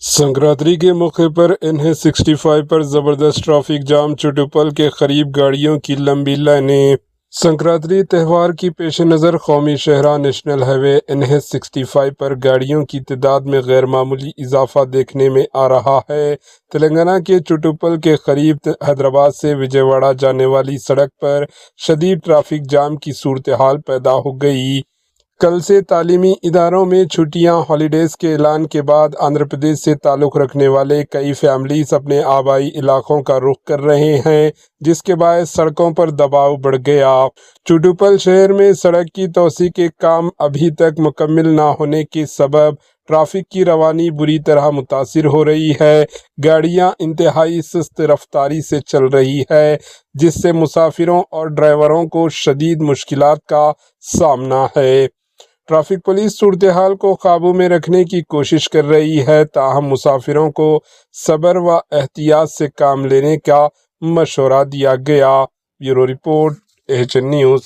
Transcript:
संक्रांति के मौके पर NH65 पर जबरदस्त ट्रैफिक जाम, चुटुपल के करीब गाड़ियों की लंबी लाइनें। संक्रांति त्यौहार की पेश नज़र कौमी शहरा नेशनल हाईवे NH65 पर गाड़ियों की तादाद में गैर मामूली इजाफा देखने में आ रहा है। तेलंगाना के चुटुपल के करीब हैदराबाद से विजयवाड़ा जाने वाली सड़क पर शदीद ट्रैफिक जाम की सूरत हाल पैदा हो गई। कल से तालीमी इदारों में छुट्टियां हॉलीडेज़ के ऐलान के बाद आंध्र प्रदेश से ताल्लुक़ रखने वाले कई फैमिलीज अपने आबाई इलाकों का रुख कर रहे हैं, जिसके बाद सड़कों पर दबाव बढ़ गया। चुटुपल शहर में सड़क की तोसी के काम अभी तक मुकम्मल ना होने के सबब ट्रैफिक की रवानी बुरी तरह मुतासिर हो रही है। गाड़ियां इंतहाई सुस्त रफ्तारी से चल रही है, जिससे मुसाफिरों और ड्राइवरों को शदीद मुश्किलात का सामना है। ट्रैफिक पुलिस सूरत हाल को काबू में रखने की कोशिश कर रही है, ताहम मुसाफिरों को सब्र व एहतियात से काम लेने का मशवरा दिया गया। Bureau report, AHN news.